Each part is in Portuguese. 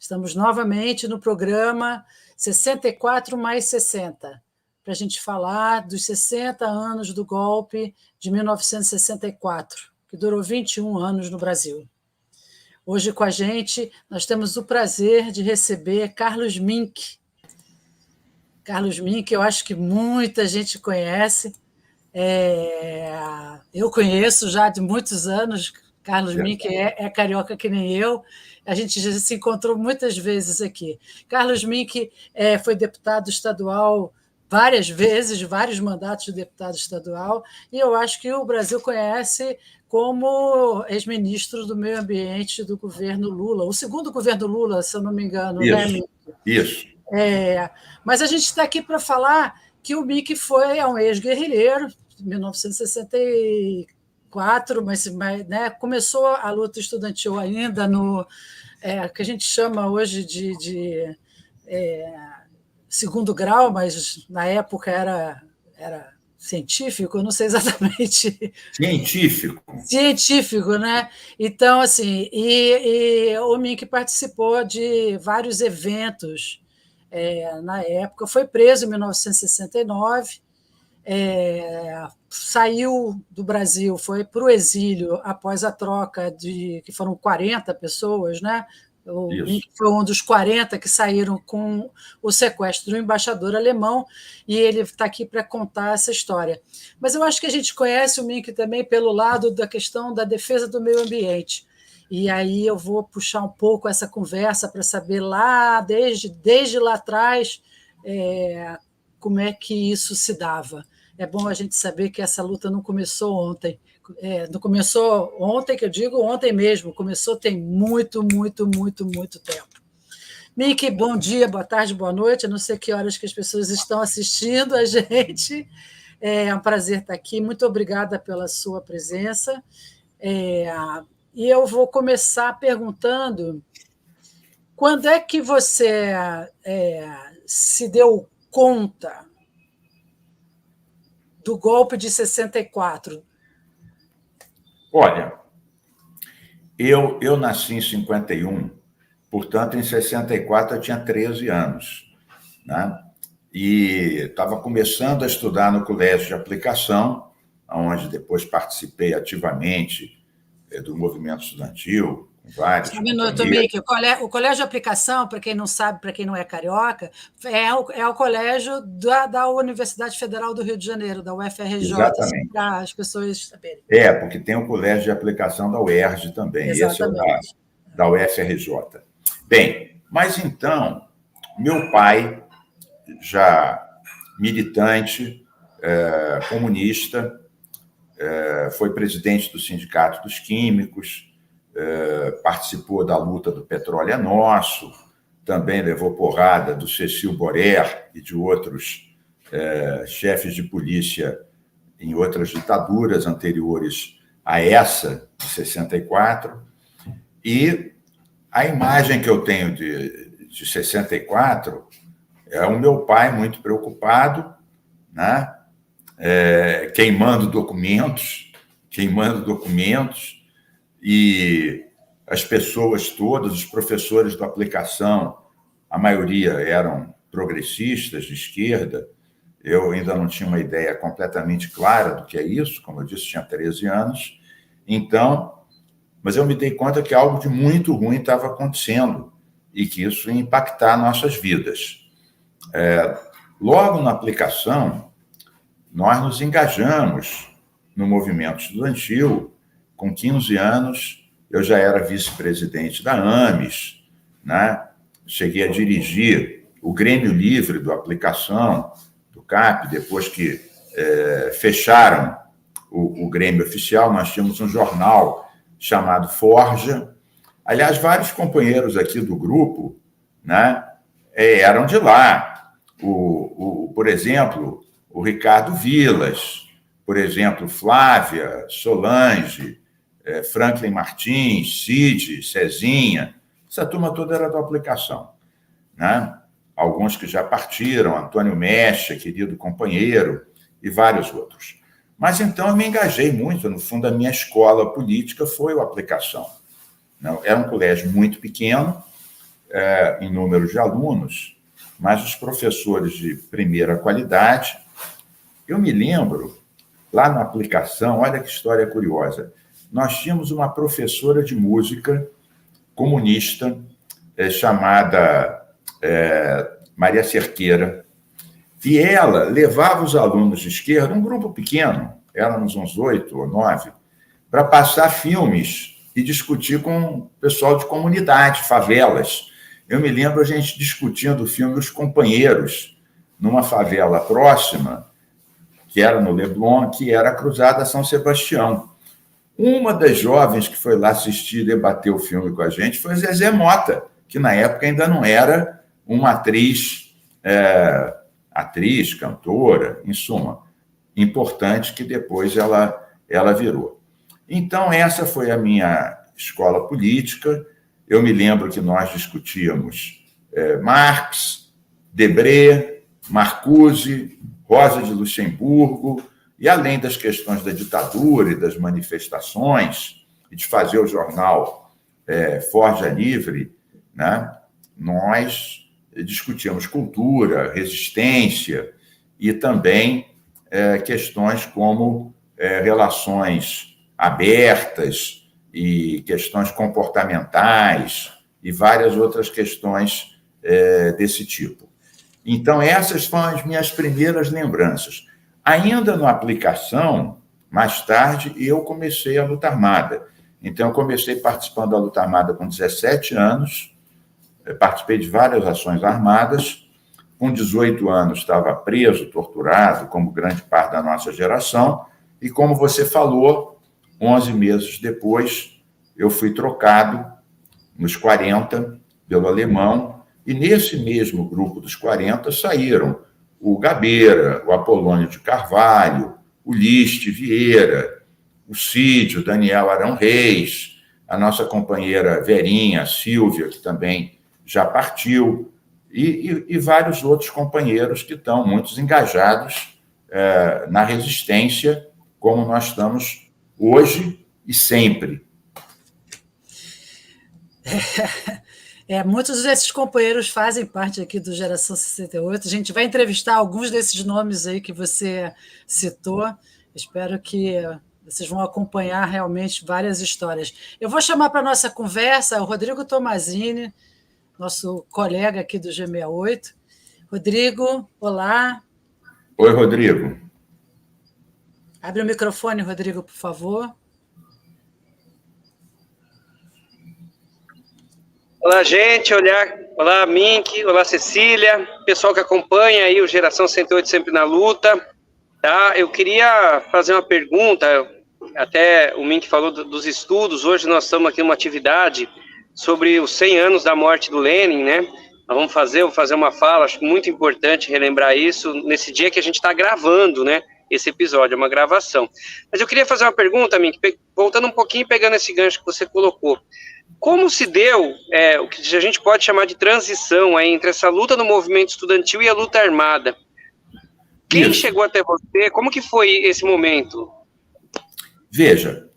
Estamos novamente no programa 64 mais 60, para a gente falar dos 60 anos do golpe de 1964, que durou 21 anos no Brasil. Hoje com a gente nós temos o prazer de receber Carlos Mink. Carlos Mink, eu acho que muita gente conhece. Eu conheço já de muitos anos. Carlos Mink é carioca que nem eu. A gente já se encontrou muitas vezes aqui. Carlos Mink foi deputado estadual várias vezes, vários mandatos de deputado estadual, e eu acho que o Brasil conhece como ex-ministro do Meio Ambiente do governo Lula, o segundo governo Lula, se eu não me engano. Isso, né, Mink? Isso. Mas a gente está aqui para falar que o Mink foi um ex-guerrilheiro, em 1964, mas né, começou a luta estudantil ainda no que a gente chama hoje de segundo grau, mas na época era científico, eu não sei exatamente. Científico, né? Então, assim, e o Mink participou de vários eventos na época, foi preso em 1969, saiu do Brasil, foi para o exílio após a troca que foram 40 pessoas, né? O Mink foi um dos 40 que saíram com o sequestro do embaixador alemão, e ele está aqui para contar essa história. Mas eu acho que a gente conhece o Mink também pelo lado da questão da defesa do meio ambiente. E aí eu vou puxar um pouco essa conversa para saber lá, desde lá atrás, como é que isso se dava. É bom a gente saber que essa luta não começou ontem. Não começou ontem, que eu digo ontem mesmo, começou tem muito tempo. Mink, bom dia, boa tarde, boa noite. Eu não sei que horas que as pessoas estão assistindo a gente. É um prazer estar aqui. Muito obrigada pela sua presença. E eu vou começar perguntando quando é que você se deu conta do golpe de 64? Olha, eu nasci em 51, portanto, em 64 eu tinha 13 anos, né? E estava começando a estudar no colégio de aplicação, onde depois participei ativamente do movimento estudantil, com vários. Só um minuto, Mink. O colégio de aplicação, para quem não sabe, para quem não é carioca, é o colégio da Universidade Federal do Rio de Janeiro, da UFRJ. Exatamente. Para as pessoas saberem. Porque tem o colégio de aplicação da UERJ também. Exatamente. Esse é da UFRJ. Bem, mas então, meu pai, já militante, comunista, foi presidente do Sindicato dos Químicos, participou da luta do Petróleo é Nosso, também levou porrada do Cecil Borer e de outros chefes de polícia em outras ditaduras anteriores a essa, de 64. E a imagem que eu tenho de 64 é o meu pai muito preocupado, né? queimando documentos, e as pessoas todas, os professores da aplicação, a maioria eram progressistas, de esquerda. Eu ainda não tinha uma ideia completamente clara do que é isso, como eu disse, tinha 13 anos. Então, mas eu me dei conta que algo de muito ruim estava acontecendo e que isso ia impactar nossas vidas. Logo na aplicação, nós nos engajamos no movimento estudantil. Com 15 anos, eu já era vice-presidente da AMES, né? Cheguei a dirigir o Grêmio Livre do Aplicação, do CAP, depois que fecharam o Grêmio Oficial, nós tínhamos um jornal chamado Forja. Aliás, vários companheiros aqui do grupo, né, eram de lá. Por exemplo, o Ricardo Vilas, por exemplo, Flávia, Solange, Franklin Martins, Cid, Cezinha, essa turma toda era da aplicação, né? Alguns que já partiram, Antônio Mecha, querido companheiro, e vários outros. Mas então eu me engajei muito, no fundo, a minha escola política foi a aplicação. Era um colégio muito pequeno, em número de alunos, mas os professores de primeira qualidade. Eu me lembro, lá na aplicação, olha que história curiosa, nós tínhamos uma professora de música comunista chamada Maria Cerqueira, e ela levava os alunos de esquerda, um grupo pequeno, éramos uns 8 ou 9, para passar filmes e discutir com o pessoal de comunidade, favelas. Eu me lembro a gente discutindo o filme Os Companheiros, numa favela próxima, que era no Leblon, que era a Cruzada São Sebastião. Uma das jovens que foi lá assistir e debater o filme com a gente foi Zezé Mota, que na época ainda não era uma atriz, cantora, em suma, importante, que depois ela virou. Então, essa foi a minha escola política. Eu me lembro que nós discutíamos Marx, Debré, Marcuse, Rosa de Luxemburgo, e além das questões da ditadura e das manifestações, e de fazer o jornal Forja Livre, né, nós discutíamos cultura, resistência e também questões como relações abertas e questões comportamentais e várias outras questões desse tipo. Então, essas foram as minhas primeiras lembranças. Ainda na aplicação, mais tarde, eu comecei a luta armada. Então, eu comecei participando da luta armada com 17 anos, participei de várias ações armadas. Com 18 anos, estava preso, torturado, como grande parte da nossa geração. E, como você falou, 11 meses depois, eu fui trocado, nos 40, pelo alemão. E, nesse mesmo grupo dos 40, saíram o Gabeira, o Apolônio de Carvalho, o Liste Vieira, o Cid, o Daniel Arão Reis, a nossa companheira Verinha, a Silvia, que também já partiu, e vários outros companheiros que estão muito engajados na resistência, como nós estamos hoje e sempre. Muitos desses companheiros fazem parte aqui do Geração 68. A gente vai entrevistar alguns desses nomes aí que você citou. Espero que vocês vão acompanhar realmente várias histórias. Eu vou chamar para a nossa conversa o Rodrigo Tomazini, nosso colega aqui do G68. Rodrigo, olá. Oi, Rodrigo. Abre o microfone, Rodrigo, por favor. Olá, gente. Olá, Mink. Olá, Cecília. Pessoal que acompanha aí o Geração 108 Sempre na Luta. Tá? Eu queria fazer uma pergunta. Até o Mink falou dos estudos. Hoje nós estamos aqui numa atividade sobre os 100 anos da morte do Lenin, né? Nós vou fazer uma fala, acho muito importante relembrar isso, nesse dia que a gente está gravando, né? Esse episódio, é uma gravação. Mas eu queria fazer uma pergunta, Mink, voltando um pouquinho e pegando esse gancho que você colocou. Como se deu o que a gente pode chamar de transição aí entre essa luta no movimento estudantil e a luta armada? Quem chegou até você? Como que foi esse momento? Veja,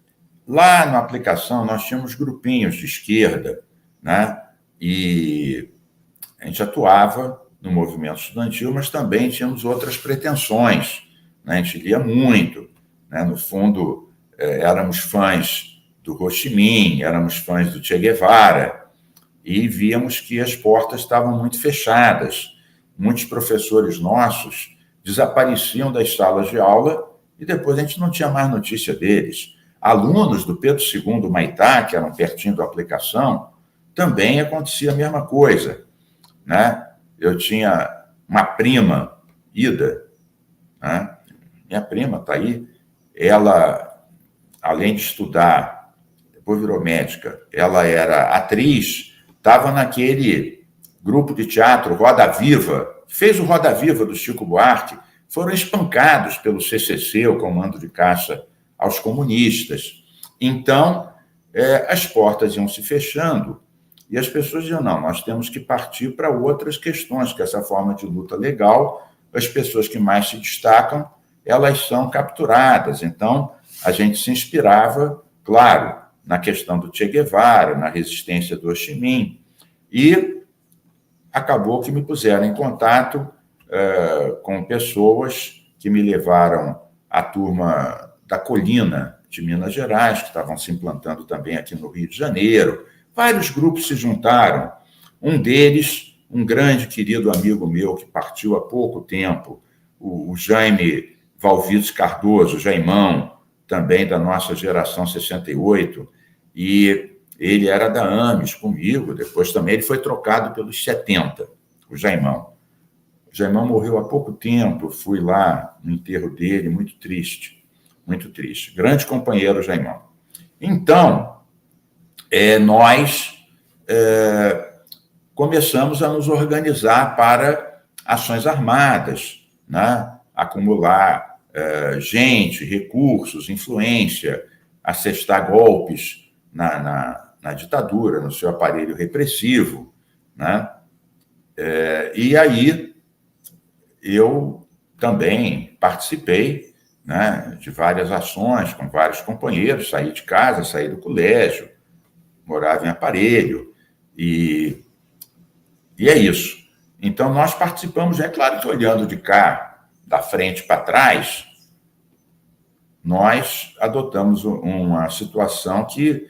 lá na aplicação nós tínhamos grupinhos de esquerda, né? E a gente atuava no movimento estudantil, mas também tínhamos outras pretensões, né? A gente lia muito, né? No fundo, éramos fãs do Ho Chi Minh, éramos fãs do Che Guevara, e víamos que as portas estavam muito fechadas. Muitos professores nossos desapareciam das salas de aula e depois a gente não tinha mais notícia deles. Alunos do Pedro II Maitá, que eram pertinho da aplicação, também acontecia a mesma coisa, né? Eu tinha uma prima, Ida, né? Minha prima está aí, ela, além de estudar, depois virou médica, ela era atriz, estava naquele grupo de teatro Roda Viva, fez o Roda Viva do Chico Buarque, foram espancados pelo CCC, o Comando de Caça aos Comunistas. Então, as portas iam se fechando e as pessoas diziam, não, nós temos que partir para outras questões, que essa forma de luta legal, as pessoas que mais se destacam, elas são capturadas. Então, a gente se inspirava, claro, na questão do Che Guevara, na resistência do Ho Chi Minh. E acabou que me puseram em contato com pessoas que me levaram à turma da Colina de Minas Gerais, que estavam se implantando também aqui no Rio de Janeiro. Vários grupos se juntaram. Um deles, um grande querido amigo meu, que partiu há pouco tempo, o Jaime Valvides Cardoso, Jaimão, também da nossa geração 68, e ele era da AMES comigo, depois também ele foi trocado pelos 70, o Jaimão. O Jaimão morreu há pouco tempo, eu fui lá no enterro dele, muito triste, muito triste. Grande companheiro, Jaimão. Então, nós começamos a nos organizar para ações armadas, né? Acumular gente, recursos, influência, assestar golpes na ditadura, no seu aparelho repressivo, né? E aí eu também participei, né, de várias ações com vários companheiros, saí de casa, saí do colégio, morava em aparelho, e é isso. Então, nós participamos, é claro que olhando de cá, da frente para trás, nós adotamos uma situação que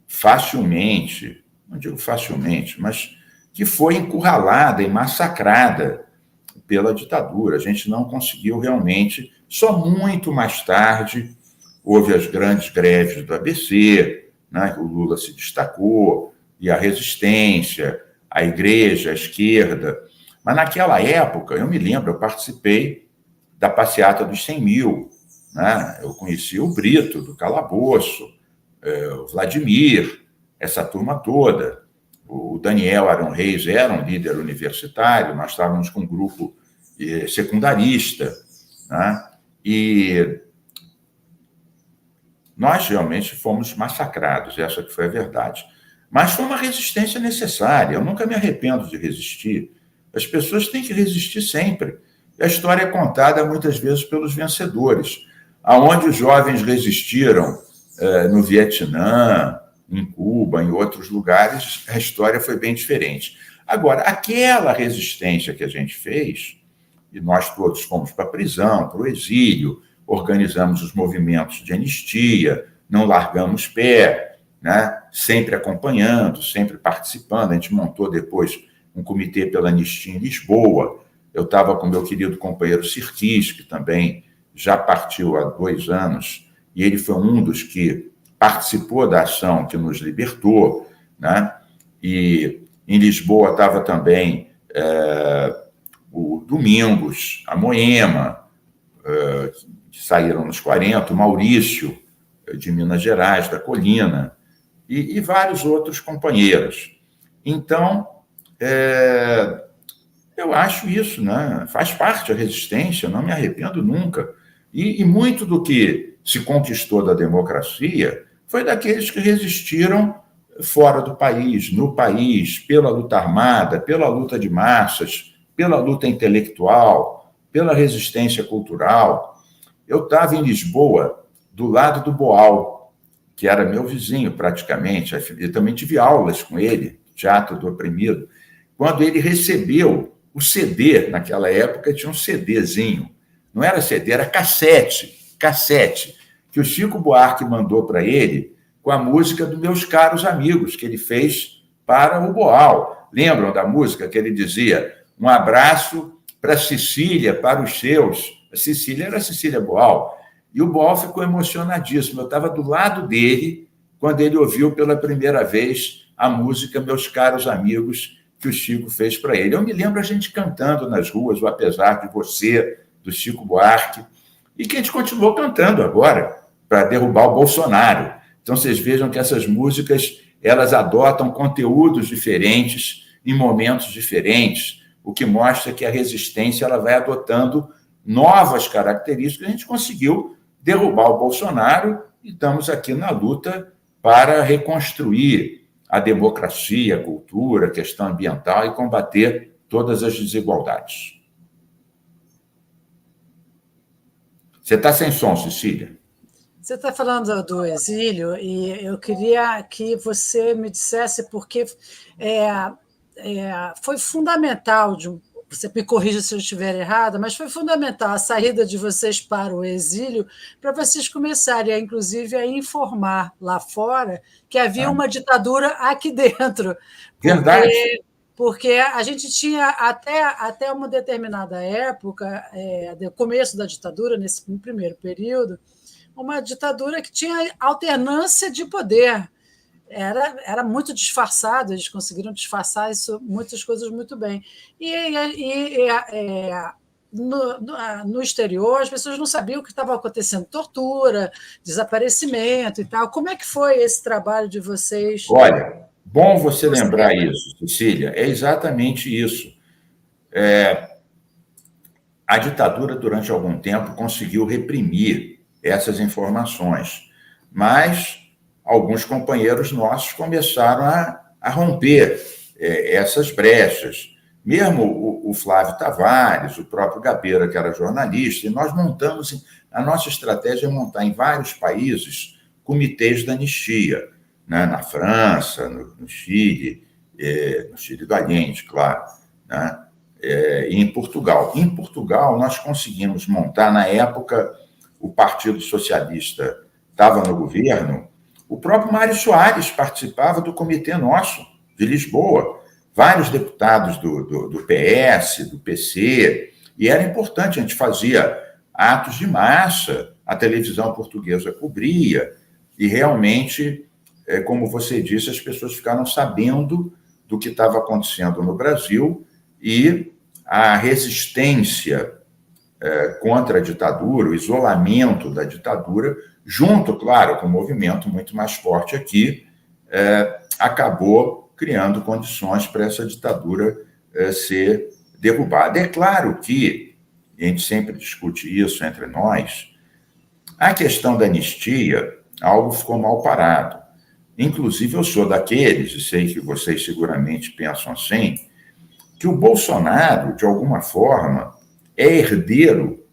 facilmente, não digo facilmente, mas que foi encurralada e massacrada pela ditadura. A gente não conseguiu realmente, só muito mais tarde, houve as grandes greves do ABC, né, o Lula se destacou, e a resistência, a igreja, a esquerda. Mas naquela época, eu me lembro, eu participei da passeata dos 100 mil, né? Eu conheci o Brito, do Calabouço, o Vladimir, essa turma toda. O Daniel Arão Reis era um líder universitário, nós estávamos com um grupo secundarista, né? E nós realmente fomos massacrados, essa que foi a verdade. Mas foi uma resistência necessária, eu nunca me arrependo de resistir. As pessoas têm que resistir sempre. E a história é contada muitas vezes pelos vencedores. Aonde os jovens resistiram no Vietnã, em Cuba, em outros lugares, a história foi bem diferente. Agora, aquela resistência que a gente fez, e nós todos fomos para a prisão, para o exílio, organizamos os movimentos de anistia, não largamos pé, né? Sempre acompanhando, sempre participando. A gente montou depois um comitê pela anistia em Lisboa. Eu estava com meu querido companheiro Sirquis, que também já partiu há 2 anos, e ele foi um dos que participou da ação que nos libertou, né? E em Lisboa estava também o Domingos, a Moema, que saíram nos 40, o Maurício, de Minas Gerais, da Colina, e vários outros companheiros. Então, eu acho isso, né? Faz parte da resistência, não me arrependo nunca. E muito do que se conquistou da democracia foi daqueles que resistiram fora do país, no país, pela luta armada, pela luta de massas, pela luta intelectual, pela resistência cultural. Eu estava em Lisboa, do lado do Boal, que era meu vizinho praticamente. Eu também tive aulas com ele, Teatro do Oprimido, quando ele recebeu o CD. Naquela época tinha um CDzinho, não era CD, era cassete, que o Chico Buarque mandou para ele com a música dos Meus Caros Amigos, que ele fez para o Boal. Lembram da música que ele dizia: um abraço para Cecília, para os seus. A Cecília era a Cecília Boal. E o Boal ficou emocionadíssimo. Eu estava do lado dele quando ele ouviu pela primeira vez a música Meus Caros Amigos, que o Chico fez para ele. Eu me lembro a gente cantando nas ruas, o Apesar de Você, do Chico Buarque, e que a gente continuou cantando agora para derrubar o Bolsonaro. Então, vocês vejam que essas músicas, elas adotam conteúdos diferentes em momentos diferentes, o que mostra que a resistência ela vai adotando novas características. A gente conseguiu derrubar o Bolsonaro e estamos aqui na luta para reconstruir a democracia, a cultura, a questão ambiental e combater todas as desigualdades. Você está sem som, Cecília? Você está falando do exílio e eu queria que você me dissesse porque foi fundamental, você me corrija se eu estiver errada, mas foi fundamental a saída de vocês para o exílio para vocês começarem, inclusive, a informar lá fora que havia uma ditadura aqui dentro. Verdade. Porque a gente tinha, até uma determinada época, do começo da ditadura, nesse primeiro período, uma ditadura que tinha alternância de poder. Era muito disfarçado, eles conseguiram disfarçar muitas coisas muito bem. No exterior, as pessoas não sabiam o que estava acontecendo, tortura, desaparecimento e tal. Como é que foi esse trabalho de vocês? Olha, bom você lembrar isso, Cecília, é exatamente isso. A ditadura, durante algum tempo, conseguiu reprimir essas informações, mas alguns companheiros nossos começaram a romper essas brechas. Mesmo o Flávio Tavares, o próprio Gabeira, que era jornalista, e nós montamos, a nossa estratégia é montar em vários países comitês da anistia, né? Na França, no Chile do Allende, claro, né? E em Portugal. Em Portugal, nós conseguimos montar, na época, o Partido Socialista estava no governo, o próprio Mário Soares participava do comitê nosso, de Lisboa, vários deputados do PS, do PC, e era importante, a gente fazia atos de massa, a televisão portuguesa cobria, e realmente, como você disse, as pessoas ficaram sabendo do que estava acontecendo no Brasil, e a resistência contra a ditadura, o isolamento da ditadura, junto, claro, com um movimento muito mais forte aqui, acabou criando condições para essa ditadura ser derrubada. É claro que, e a gente sempre discute isso entre nós, a questão da anistia, algo ficou mal parado. Inclusive, eu sou daqueles, e sei que vocês seguramente pensam assim, que o Bolsonaro, de alguma forma, é herdeiro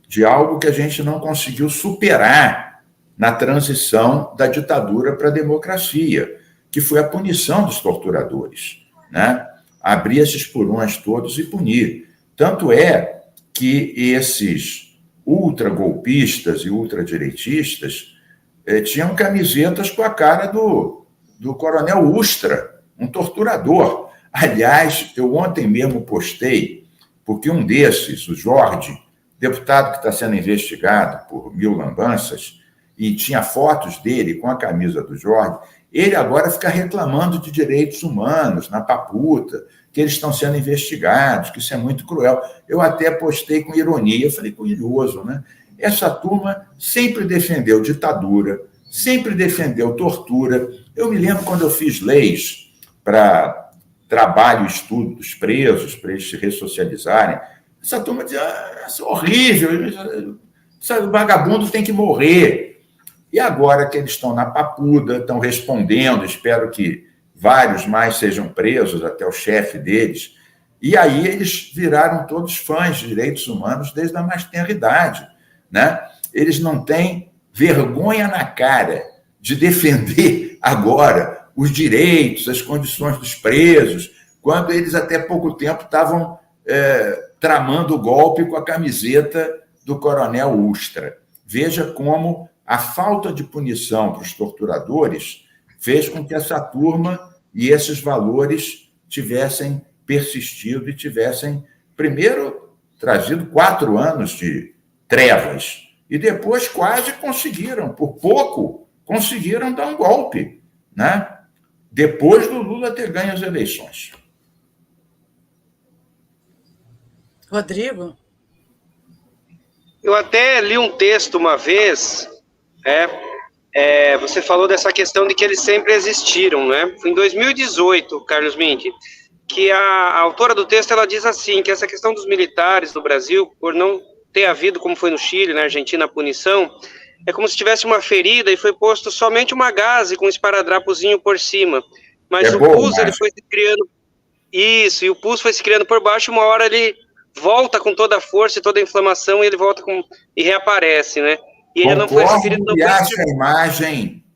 de algo que a gente não conseguiu superar na transição da ditadura para a democracia, que foi a punição dos torturadores, né? Abrir esses porões todos e punir. Tanto é que esses ultragolpistas e ultradireitistas tinham camisetas com a cara do coronel Ustra, um torturador. Aliás, eu ontem mesmo postei, porque um desses, o Jorge, deputado que está sendo investigado por 1000 lambanças, e tinha fotos dele com a camisa do Jorge, ele agora fica reclamando de direitos humanos na Paputa, que eles estão sendo investigados, que isso é muito cruel. Eu até postei com ironia, eu falei, curioso, né? Essa turma sempre defendeu ditadura, sempre defendeu tortura. Eu me lembro quando eu fiz leis para trabalho e estudo dos presos, para eles se ressocializarem, essa turma dizia, isso é horrível, o vagabundo tem que morrer. E agora que eles estão na papuda, estão respondendo, espero que vários mais sejam presos, até o chefe deles, e aí eles viraram todos fãs de direitos humanos desde a mais tenra idade, né? Eles não têm vergonha na cara de defender agora os direitos, as condições dos presos, quando eles até pouco tempo estavam tramando o golpe com a camiseta do coronel Ustra. Veja como a falta de punição para os torturadores fez com que essa turma e esses valores tivessem persistido e tivessem, primeiro, trazido 4 anos de trevas, e depois quase conseguiram, por pouco, conseguiram dar um golpe, né? Depois do Lula ter ganho as eleições. Rodrigo? Eu até li um texto uma vez, você falou dessa questão de que eles sempre existiram, né? Foi em 2018, Carlos Mink, que a autora do texto, ela diz assim, que essa questão dos militares no Brasil, por não ter havido, como foi no Chile, na Argentina, a punição, é como se tivesse uma ferida e foi posto somente uma gaze com um esparadrapozinho por cima. Mas o pus, ele foi se criando... Isso, e o pus foi se criando por baixo, uma hora ele volta com toda a força e toda a inflamação e ele volta e reaparece, né? E ele não foi se e acho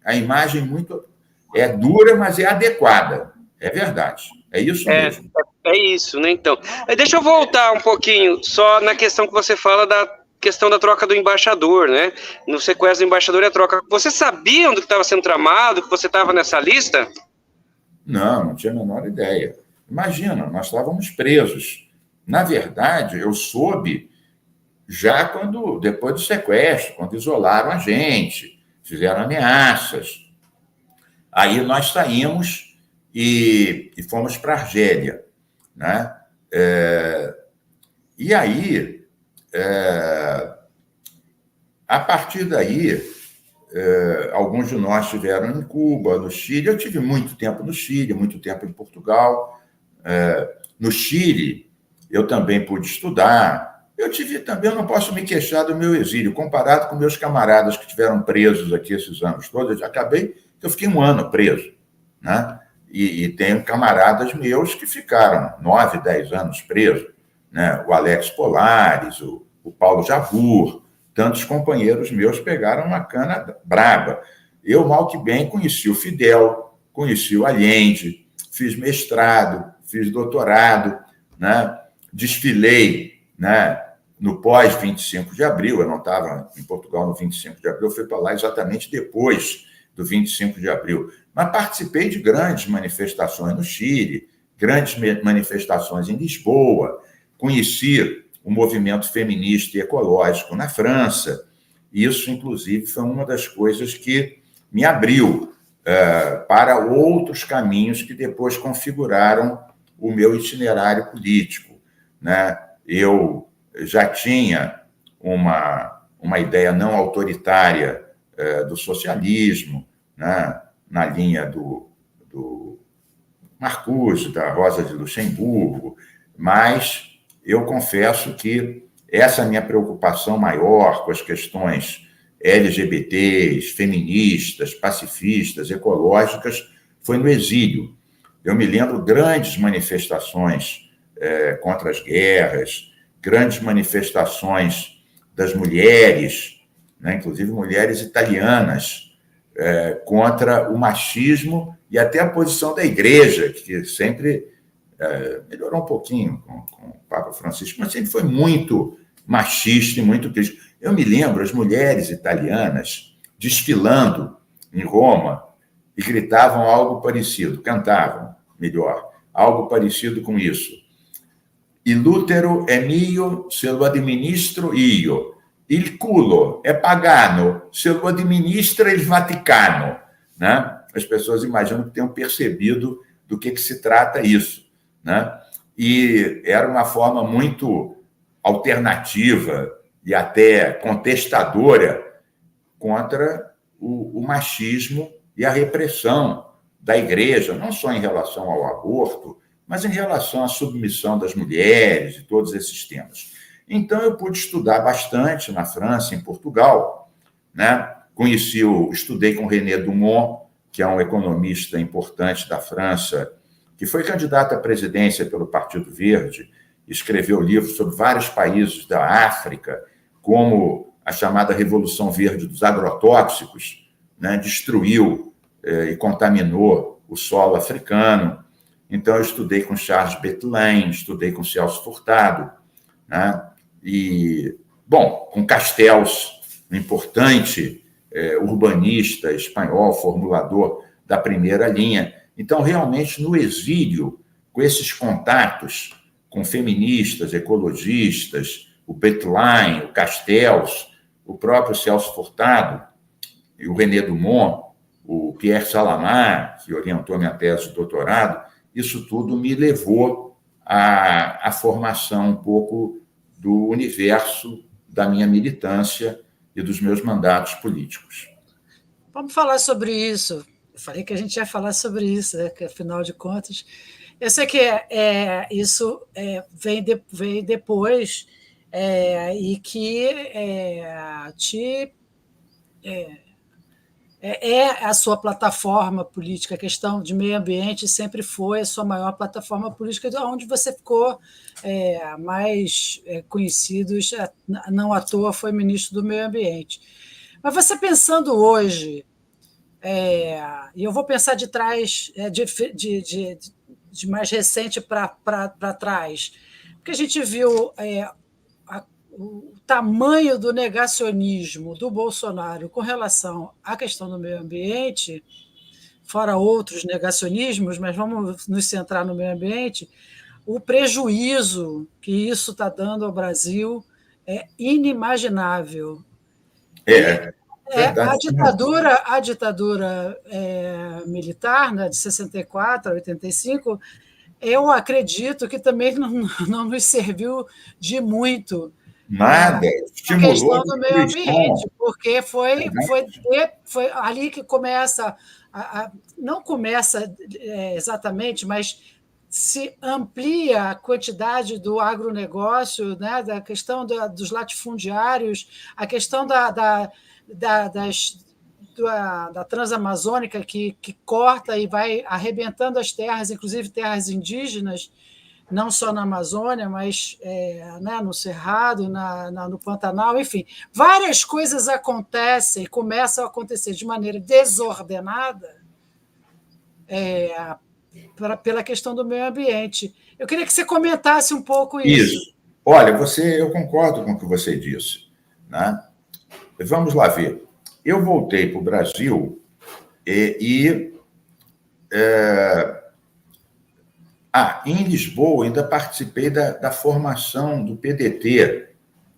a imagem muito... É dura, mas é adequada. É verdade. É isso mesmo. É isso, né? Então, deixa eu voltar um pouquinho só na questão que você fala da questão da troca do embaixador, né? No sequestro do embaixador e a troca. Você sabia do que estava sendo tramado, que você estava nessa lista? Não tinha a menor ideia. Imagina, nós estávamos presos. Na verdade, eu soube já depois do sequestro, quando isolaram a gente, fizeram ameaças. Aí nós saímos e fomos para a Argélia, né? E aí, a partir daí, alguns de nós estiveram em Cuba, no Chile. Eu tive muito tempo no Chile, muito tempo em Portugal. No Chile, eu também pude estudar. Eu não posso me queixar do meu exílio, comparado com meus camaradas que estiveram presos aqui esses anos todos. Eu fiquei 1 ano preso, né? E tenho camaradas meus que ficaram 9, 10 anos presos, né? O Alex Polares, o Paulo Jabur, tantos companheiros meus pegaram uma cana braba. Eu, mal que bem, conheci o Fidel, conheci o Allende, fiz mestrado, fiz doutorado, né? Desfilei, né, no pós-25 de abril. Eu não estava em Portugal no 25 de abril, eu fui para lá exatamente depois do 25 de abril. Mas participei de grandes manifestações no Chile, grandes manifestações em Lisboa, conheci o movimento feminista e ecológico na França. Isso, inclusive, foi uma das coisas que me abriu para outros caminhos que depois configuraram o meu itinerário político, né? Eu já tinha uma ideia não autoritária do socialismo, né? Na linha do Marcuse, da Rosa de Luxemburgo, mas eu confesso que essa minha preocupação maior com as questões LGBTs, feministas, pacifistas, ecológicas, foi no exílio. Eu me lembro grandes manifestações contra as guerras, grandes manifestações das mulheres, né, inclusive mulheres italianas, contra o machismo e até a posição da igreja, que sempre melhorou um pouquinho com o Papa Francisco, mas sempre foi muito machista e muito crítico. Eu me lembro as mulheres italianas desfilando em Roma e gritavam algo parecido, cantavam, melhor, algo parecido com isso. Il útero è mio, se lo administro io. Il culo è pagano, se lo administra il Vaticano. Né? As pessoas imaginam que tenham percebido do que se trata isso, né? E era uma forma muito alternativa e até contestadora contra o machismo e a repressão da igreja, não só em relação ao aborto, mas em relação à submissão das mulheres e todos esses temas. Então, eu pude estudar bastante na França, em Portugal, né? Estudei com René Dumont, que é um economista importante da França, que foi candidato à presidência pelo Partido Verde, escreveu livros sobre vários países da África, como a chamada Revolução Verde dos agrotóxicos, né? Destruiu e contaminou o solo africano. Então, eu estudei com Charles Bettelin, estudei com Celso Furtado, né? E, bom, com Castells, um importante urbanista espanhol, formulador da primeira linha. Então, realmente, no exílio, com esses contatos com feministas, ecologistas, o Bettelin, o Castells, o próprio Celso Furtado, e o René Dumont, o Pierre Salamar, que orientou minha tese de doutorado, isso tudo me levou à formação um pouco do universo da minha militância e dos meus mandatos políticos. Vamos falar sobre isso. Eu falei que a gente ia falar sobre isso, né? Que, afinal de contas, eu sei que isso vem depois e que a sua plataforma política. A questão de meio ambiente sempre foi a sua maior plataforma política, onde você ficou mais conhecido, não à toa foi ministro do meio ambiente. Mas você pensando hoje, e eu vou pensar de trás, de mais recente para trás, porque a gente viu o tamanho do negacionismo do Bolsonaro com relação à questão do meio ambiente, fora outros negacionismos, mas vamos nos centrar no meio ambiente, o prejuízo que isso está dando ao Brasil é inimaginável. A ditadura militar, né, de 64 a 85, eu acredito que também não nos serviu de muito. Nada, estimulou a questão do meio ambiente, porque foi ali que começa, não começa exatamente, mas se amplia a quantidade do agronegócio, né, da questão dos latifundiários, a questão da transamazônica que corta e vai arrebentando as terras, inclusive terras indígenas, não só na Amazônia, mas né, no Cerrado, no Pantanal, enfim. Várias coisas acontecem, começam a acontecer de maneira desordenada pela questão do meio ambiente. Eu queria que você comentasse um pouco isso. Olha, eu concordo com o que você disse, né? Vamos lá ver. Eu voltei para o Brasil em Lisboa ainda participei da formação do PDT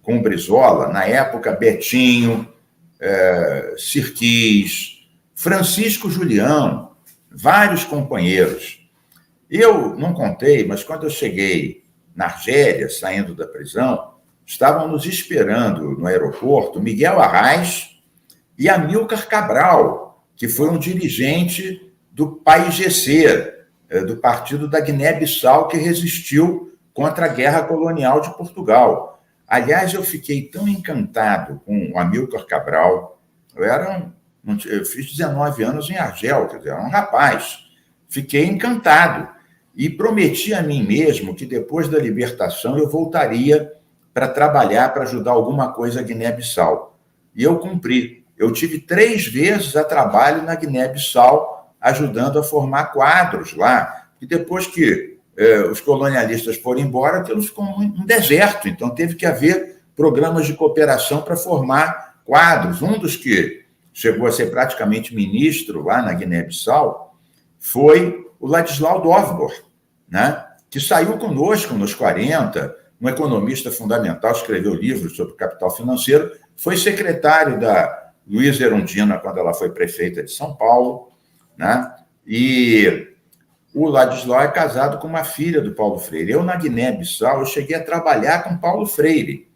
com o Brizola, na época Betinho, Sirquis, Francisco Julião, vários companheiros. Eu não contei, mas quando eu cheguei na Argélia, saindo da prisão, estavam nos esperando no aeroporto Miguel Arraes e Amílcar Cabral, que foi um dirigente do PAIGC, do partido da Guiné-Bissau, que resistiu contra a guerra colonial de Portugal. Aliás, eu fiquei tão encantado com o Amílcar Cabral. Eu fiz 19 anos em Argel, quer dizer, era um rapaz. Fiquei encantado e prometi a mim mesmo que depois da libertação eu voltaria para trabalhar, para ajudar alguma coisa a Guiné-Bissau. E eu cumpri. Eu tive 3 vezes a trabalho na Guiné-Bissau, ajudando a formar quadros lá. E depois que os colonialistas foram embora, aquilo ficou um deserto. Então, teve que haver programas de cooperação para formar quadros. Um dos que chegou a ser praticamente ministro lá na Guiné-Bissau foi o Ladislau Dovbor, né? Que saiu conosco nos 40, um economista fundamental, escreveu livros sobre capital financeiro, foi secretário da Luísa Erundina quando ela foi prefeita de São Paulo, né? E o Ladislau é casado com uma filha do Paulo Freire. Eu, na Guiné-Bissau, eu cheguei a trabalhar com Paulo Freire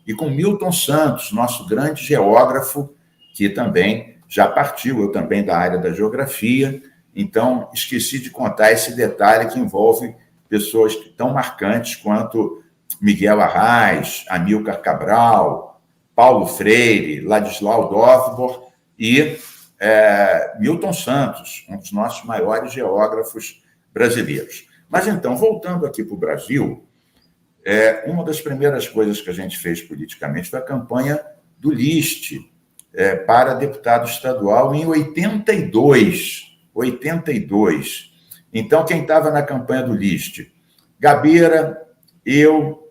e com Milton Santos, nosso grande geógrafo, que também já partiu, eu também da área da geografia. Então, esqueci de contar esse detalhe que envolve pessoas tão marcantes quanto Miguel Arraes, Amílcar Cabral, Paulo Freire, Ladislau Dovbor e Milton Santos, um dos nossos maiores geógrafos brasileiros. Mas, então, voltando aqui para o Brasil, uma das primeiras coisas que a gente fez politicamente foi a campanha do List para deputado estadual em 82. Então, quem estava na campanha do List? Gabeira, eu,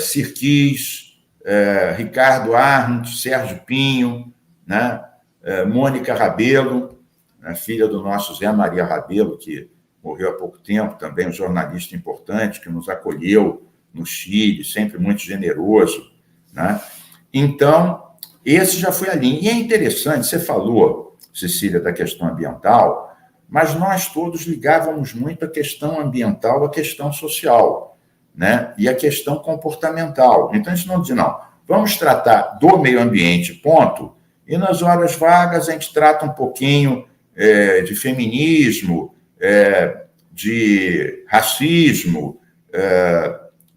Sirquis, Ricardo Arndt, Sérgio Pinho, né? Mônica Rabelo, filha do nosso Zé Maria Rabelo, que morreu há pouco tempo, também um jornalista importante que nos acolheu no Chile, sempre muito generoso, né? Então, esse já foi ali. E é interessante, você falou, Cecília, da questão ambiental, mas nós todos ligávamos muito a questão ambiental à questão social, né? E a questão comportamental. Então, a gente não diz, não, vamos tratar do meio ambiente, ponto, e nas horas vagas a gente trata um pouquinho de feminismo, de racismo,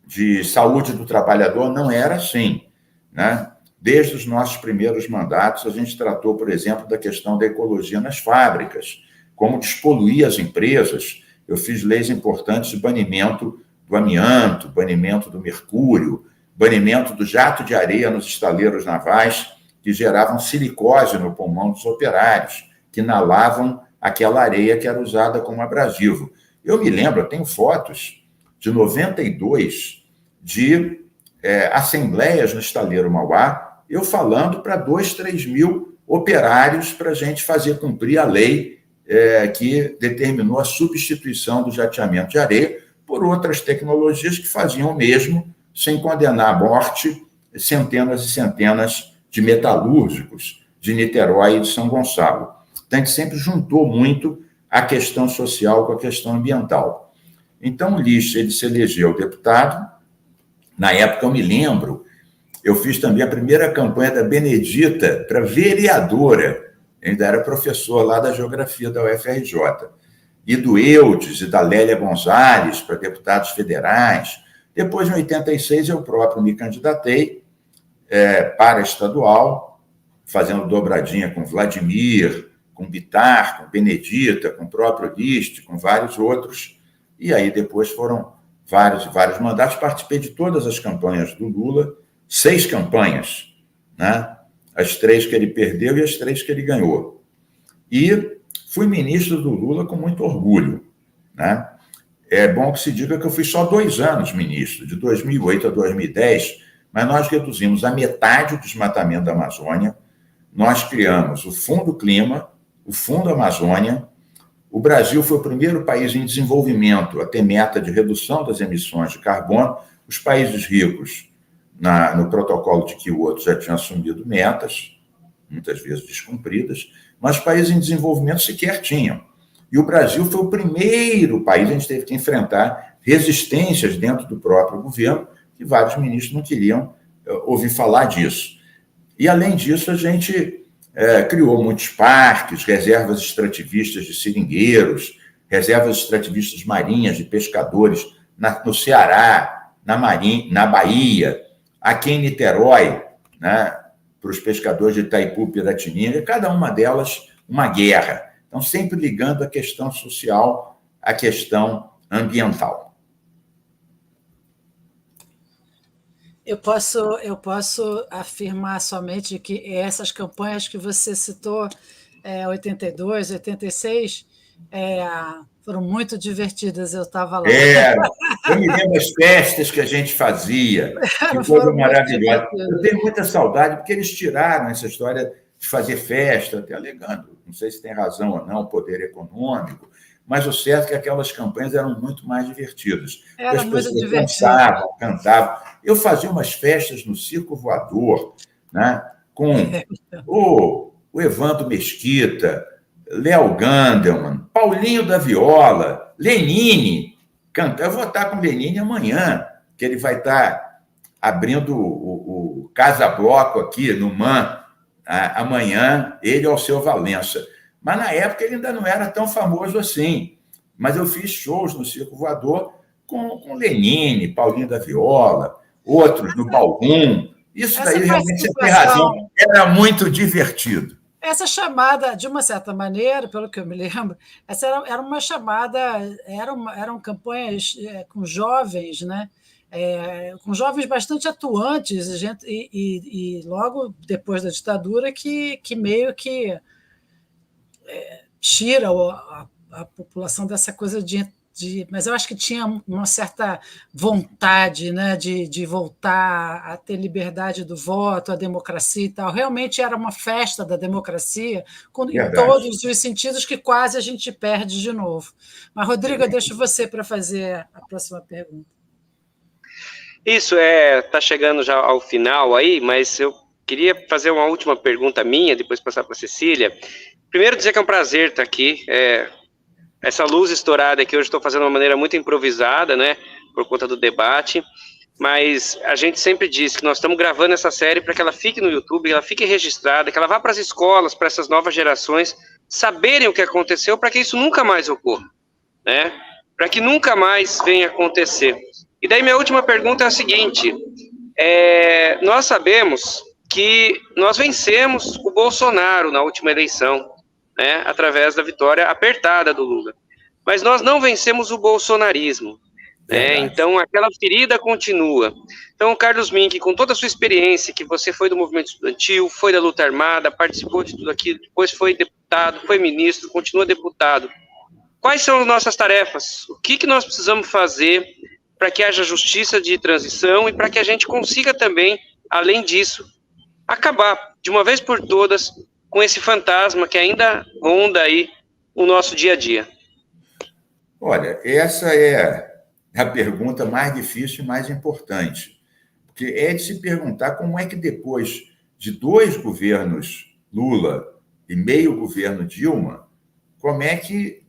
de saúde do trabalhador. Não era assim, né? Desde os nossos primeiros mandatos, a gente tratou, por exemplo, da questão da ecologia nas fábricas, como despoluir as empresas. Eu fiz leis importantes de banimento do amianto, banimento do mercúrio, banimento do jato de areia nos estaleiros navais, que geravam silicose no pulmão dos operários, que inalavam aquela areia que era usada como abrasivo. Eu me lembro, eu tenho fotos de 92 de assembleias no Estaleiro Mauá, eu falando para 2, 3 mil operários para a gente fazer cumprir a lei que determinou a substituição do jateamento de areia por outras tecnologias que faziam o mesmo, sem condenar à morte centenas e centenas de metalúrgicos de Niterói e de São Gonçalo. Então, a gente sempre juntou muito a questão social com a questão ambiental. Então, o Lisch, ele se elegeu deputado. Na época, eu me lembro, eu fiz também a primeira campanha da Benedita para vereadora. Eu ainda era professor lá da Geografia da UFRJ. E do Eudes e da Lélia Gonzalez para deputados federais. Depois, em 86, eu próprio me candidatei para estadual, fazendo dobradinha com Vladimir, com Bittar, com Benedita, com o próprio Lisch, com vários outros. E aí depois foram vários mandatos. Participei de todas as campanhas do Lula, 6 campanhas, né? As 3 que ele perdeu e as 3 que ele ganhou. E fui ministro do Lula com muito orgulho, né? É bom que se diga que eu fui só 2 anos ministro, de 2008 a 2010, mas nós reduzimos a metade o desmatamento da Amazônia, nós criamos o Fundo Clima, o Fundo Amazônia. O Brasil foi o primeiro país em desenvolvimento a ter meta de redução das emissões de carbono. Os países ricos, no protocolo de Kyoto, já tinham assumido metas, muitas vezes descumpridas, mas os países em desenvolvimento sequer tinham. E o Brasil foi o primeiro país, a gente teve que enfrentar resistências dentro do próprio governo, que vários ministros não queriam ouvir falar disso. E, além disso, a gente criou muitos parques, reservas extrativistas de seringueiros, reservas extrativistas marinhas de pescadores no Ceará, na Bahia, aqui em Niterói, né, para os pescadores de Itaipu, Piratininga, cada uma delas uma guerra. Então, sempre ligando a questão social à questão ambiental. Eu posso afirmar somente que essas campanhas que você citou, 82, 86, foram muito divertidas, eu estava lá. Eu me lembro das festas que a gente fazia, que foram maravilhosas. Eu tenho muita saudade, porque eles tiraram essa história de fazer festa, até alegando, não sei se tem razão ou não, poder econômico, mas o certo é que aquelas campanhas eram muito mais divertidas. Era muito divertido. Cantavam. Eu fazia umas festas no Circo Voador, né, com o Evandro Mesquita, Léo Gandelman, Paulinho da Viola, Lenine. Eu vou estar com o Lenine amanhã, que ele vai estar abrindo o Casa Bloco aqui no MAN, amanhã, ele e o Alceu Valença. Mas, na época, ele ainda não era tão famoso assim. Mas eu fiz shows no Circo Voador com Lenine, Paulinho da Viola, outros no Balrum. Isso daí, realmente, você tem razão. Era muito divertido. Essa chamada, de uma certa maneira, pelo que eu me lembro, essa era uma chamada, eram campanhas com jovens, né? Com jovens bastante atuantes, e logo depois da ditadura, que meio que tira a população dessa coisa mas eu acho que tinha uma certa vontade, né, de voltar a ter liberdade do voto, a democracia e tal. Realmente era uma festa da democracia, em todos os sentidos, que quase a gente perde de novo. Mas, Rodrigo, eu deixo você para fazer a próxima pergunta. Isso, está chegando já ao final aí, mas eu queria fazer uma última pergunta minha, depois passar para a Cecília. Primeiro, dizer que é um prazer estar aqui. Essa luz estourada aqui hoje estou fazendo de uma maneira muito improvisada, né, por conta do debate, mas a gente sempre diz que nós estamos gravando essa série para que ela fique no YouTube, que ela fique registrada, que ela vá para as escolas, para essas novas gerações saberem o que aconteceu, para que isso nunca mais ocorra, né, para que nunca mais venha acontecer. E daí minha última pergunta é a seguinte: nós sabemos que nós vencemos o Bolsonaro na última eleição, né, através da vitória apertada do Lula. Mas nós não vencemos o bolsonarismo, né? Então aquela ferida continua. Então, Carlos Mink, com toda a sua experiência, que você foi do movimento estudantil, foi da luta armada, participou de tudo aquilo, depois foi deputado, foi ministro, continua deputado. quais são as nossas tarefas? O que nós precisamos fazer para que haja justiça de transição e para que a gente consiga também, além disso, acabar de uma vez por todas com esse fantasma que ainda ronda aí o nosso dia a dia? Olha, essa é a pergunta mais difícil e mais importante, porque é de se perguntar como é que depois de 2 governos Lula e meio governo Dilma, como é que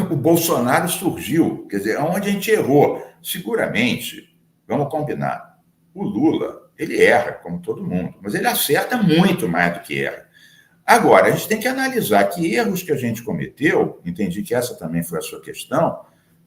o Bolsonaro surgiu, quer dizer, onde a gente errou. Seguramente, vamos combinar, o Lula, ele erra, como todo mundo, mas ele acerta muito mais do que erra. Agora, a gente tem que analisar que erros que a gente cometeu, entendi que essa também foi a sua questão,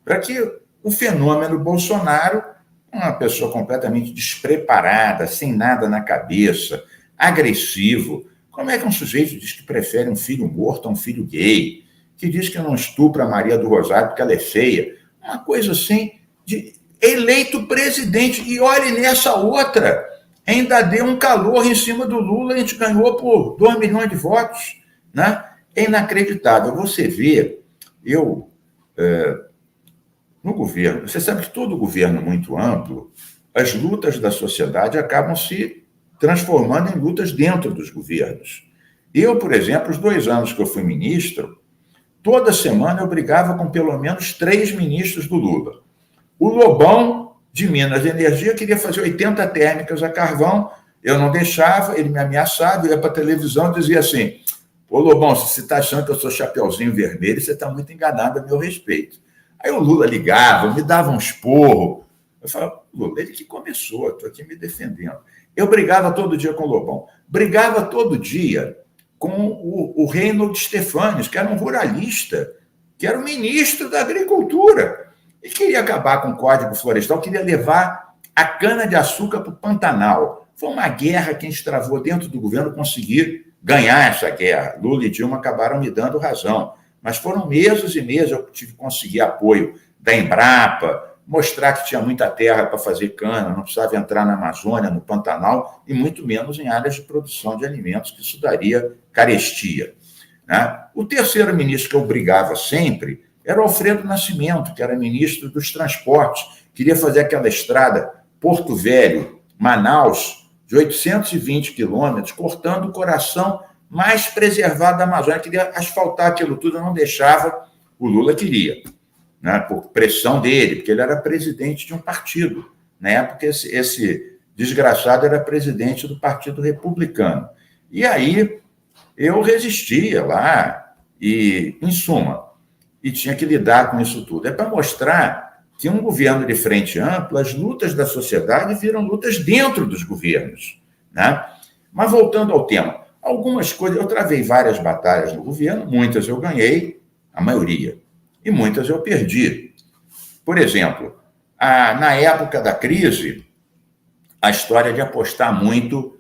para que o fenômeno Bolsonaro, uma pessoa completamente despreparada, sem nada na cabeça, agressivo, como é que um sujeito diz que prefere um filho morto a um filho gay, que diz que não estupra a Maria do Rosário porque ela é feia, uma coisa assim, de eleito presidente, e olhe nessa outra, ainda deu um calor em cima do Lula, a gente ganhou por 2 milhões de votos, né? É inacreditável. Você vê, no governo, você sabe que todo governo muito amplo, as lutas da sociedade acabam se transformando em lutas dentro dos governos. Eu, por exemplo, os 2 anos que eu fui ministro, toda semana eu brigava com pelo menos 3 ministros do Lula. O Lobão, de Minas Energia, queria fazer 80 térmicas a carvão, eu não deixava, ele me ameaçava, ia para a televisão e dizia assim: ô Lobão, se você está achando que eu sou chapeuzinho vermelho, você está muito enganado a meu respeito. Aí o Lula ligava, me dava um esporro. Eu falava: Lula, ele que começou, estou aqui me defendendo. Eu brigava todo dia com o Lobão. Brigava todo dia com o Reinhold Stefanes, que era um ruralista, que era o ministro da Agricultura, e queria acabar com o Código Florestal, queria levar a cana-de-açúcar para o Pantanal. Foi uma guerra que a gente travou dentro do governo, conseguir ganhar essa guerra. Lula e Dilma acabaram me dando razão, mas foram meses e meses eu tive que conseguir apoio da Embrapa, mostrar que tinha muita terra para fazer cana, não precisava entrar na Amazônia, no Pantanal, e muito menos em áreas de produção de alimentos, que isso daria carestia, né? O terceiro ministro que eu brigava sempre era o Alfredo Nascimento, que era ministro dos Transportes, queria fazer aquela estrada Porto Velho, Manaus, de 820 quilômetros, cortando o coração mais preservado da Amazônia, queria asfaltar aquilo tudo, não deixava, o Lula queria, né, por pressão dele, porque ele era presidente de um partido. Na época, esse desgraçado era presidente do Partido Republicano. E aí eu resistia lá, e, em suma, e tinha que lidar com isso tudo. É para mostrar que um governo de frente ampla, as lutas da sociedade viram lutas dentro dos governos, né? Mas voltando ao tema, algumas coisas, eu travei várias batalhas no governo, muitas eu ganhei, a maioria, e muitas eu perdi. Por exemplo, na época da crise, a história de apostar muito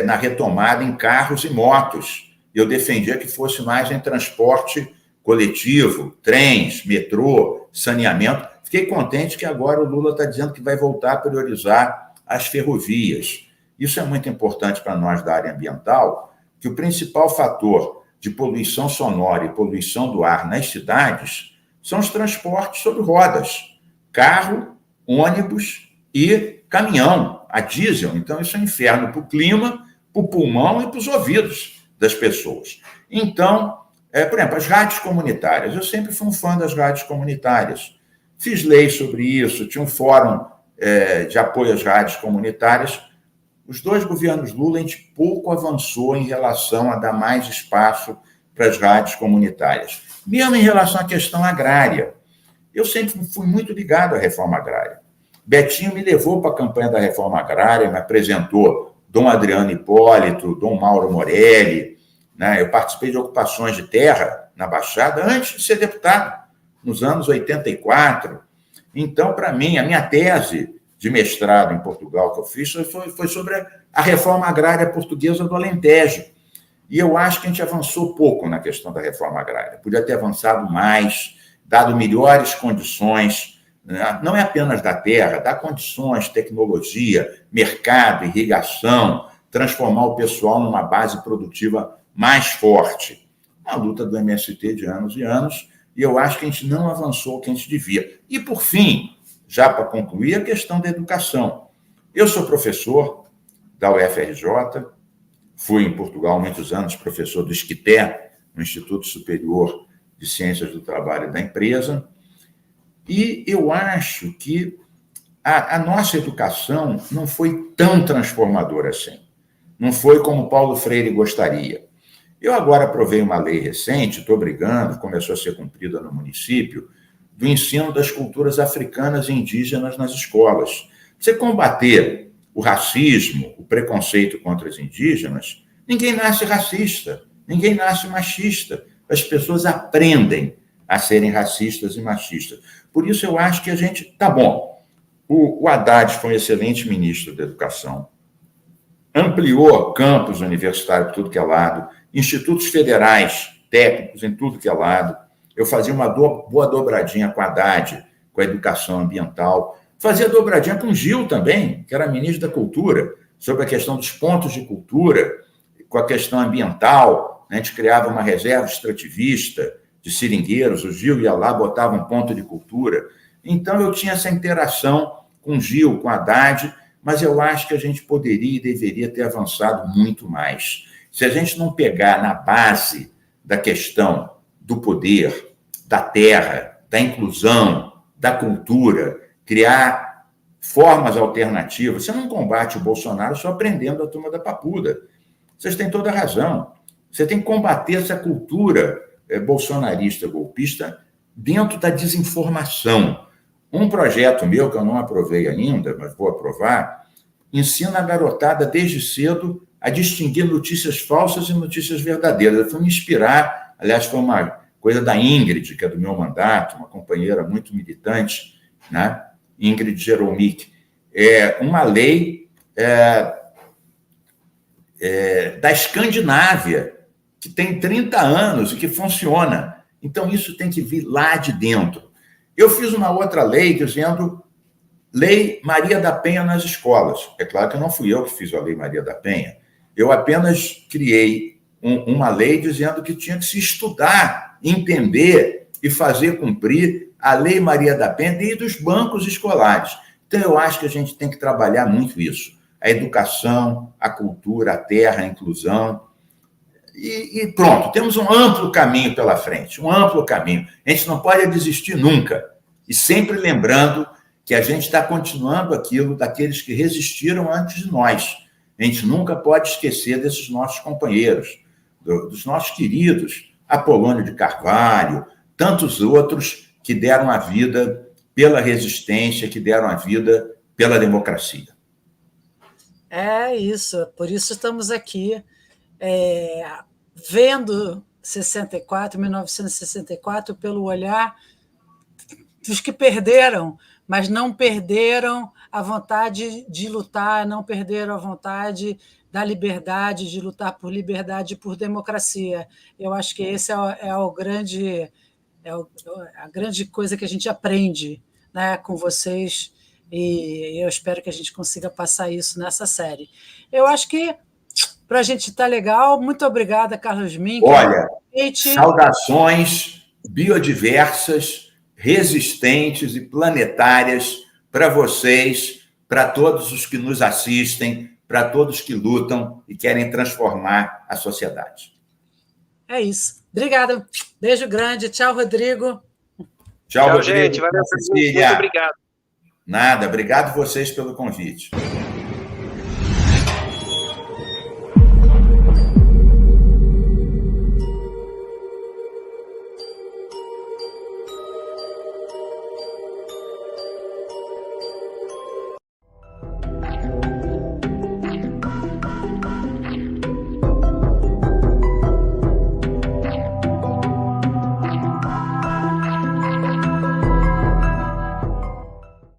na retomada em carros e motos. Eu defendia que fosse mais em transporte coletivo, trens, metrô, saneamento. Fiquei contente que agora o Lula está dizendo que vai voltar a priorizar as ferrovias. Isso é muito importante para nós da área ambiental, que o principal fator de poluição sonora e poluição do ar nas cidades são os transportes sobre rodas, carro, ônibus e caminhão, a diesel. Então, isso é um inferno para o clima, para o pulmão e para os ouvidos das pessoas. Então, por exemplo, as rádios comunitárias. Eu sempre fui um fã das rádios comunitárias. Fiz lei sobre isso, tinha um fórum de apoio às rádios comunitárias. Os 2 governos Lula, a gente pouco avançou em relação a dar mais espaço para as rádios comunitárias. Mesmo em relação à questão agrária. Eu sempre fui muito ligado à reforma agrária. Betinho me levou para a campanha da reforma agrária, me apresentou Dom Adriano Hipólito, Dom Mauro Morelli, né? Eu participei de ocupações de terra na Baixada antes de ser deputado, nos anos 84. Então, para mim, a minha tese de mestrado em Portugal que eu fiz foi sobre a reforma agrária portuguesa do Alentejo. E eu acho que a gente avançou pouco na questão da reforma agrária. Podia ter avançado mais, dado melhores condições, não é apenas da terra, dá condições, tecnologia, mercado, irrigação, transformar o pessoal numa base produtiva mais forte. Uma luta do MST de anos e anos, e eu acho que a gente não avançou o que a gente devia. E, por fim, já para concluir, a questão da educação. Eu sou professor da UFRJ, fui em Portugal há muitos anos professor do ISCTE, no Instituto Superior de Ciências do Trabalho e da Empresa, e eu acho que a nossa educação não foi tão transformadora assim. Não foi como Paulo Freire gostaria. Eu agora aprovei uma lei recente, estou brigando, começou a ser cumprida no município, do ensino das culturas africanas e indígenas nas escolas. Você combater o racismo, o preconceito contra as indígenas, ninguém nasce racista, ninguém nasce machista. As pessoas aprendem a serem racistas e machistas. Por isso, eu acho que a gente... Tá bom, o Haddad foi um excelente ministro da Educação, ampliou campus universitários por tudo que é lado, institutos federais técnicos em tudo que é lado. Eu fazia uma boa dobradinha com a Haddad, com a educação ambiental. Fazia dobradinha com o Gil também, que era ministro da Cultura, sobre a questão dos pontos de cultura, com a questão ambiental. A gente criava uma reserva extrativista de seringueiros, o Gil ia lá, botava um ponto de cultura. Então, eu tinha essa interação com o Gil, com a Haddad, mas eu acho que a gente poderia e deveria ter avançado muito mais. Se a gente não pegar na base da questão do poder, da terra, da inclusão, da cultura, criar formas alternativas, você não combate o Bolsonaro só prendendo a turma da papuda. Vocês têm toda a razão. Você tem que combater essa cultura bolsonarista, golpista, dentro da desinformação. Um projeto meu, que eu não aprovei ainda, mas vou aprovar, ensina a garotada desde cedo a distinguir notícias falsas e notícias verdadeiras. Eu fui me inspirar, aliás, foi uma coisa da Ingrid, que é do meu mandato, uma companheira muito militante, né? Ingrid Jeromic. Uma lei da Escandinávia, que tem 30 anos e que funciona. Então, isso tem que vir lá de dentro. Eu fiz uma outra lei dizendo Lei Maria da Penha nas escolas. É claro que não fui eu que fiz a Lei Maria da Penha. Eu apenas criei uma lei dizendo que tinha que se estudar, entender e fazer cumprir a Lei Maria da Penha desde os bancos escolares. Então, eu acho que a gente tem que trabalhar muito isso. A educação, a cultura, a terra, a inclusão. E pronto, temos um amplo caminho pela frente, um amplo caminho. A gente não pode desistir nunca. E sempre lembrando que a gente está continuando aquilo daqueles que resistiram antes de nós. A gente nunca pode esquecer desses nossos companheiros, dos nossos queridos, Apolônio de Carvalho, tantos outros que deram a vida pela resistência, que deram a vida pela democracia. É isso, por isso estamos aqui vendo 1964, pelo olhar dos que perderam, mas não perderam a vontade de lutar, não perderam a vontade da liberdade, de lutar por liberdade e por democracia. Eu acho que esse é a grande coisa que a gente aprende, né, com vocês, e eu espero que a gente consiga passar isso nessa série. Eu acho que, para a gente estar legal, muito obrigada, Carlos Mink. Olha, saudações biodiversas, resistentes e planetárias para vocês, para todos os que nos assistem, para todos que lutam e querem transformar a sociedade. É isso. Obrigada. Beijo grande. Tchau, Rodrigo. Tchau, Rodrigo. Gente. Valeu, Cecília. Muito obrigado. Nada. Obrigado vocês pelo convite.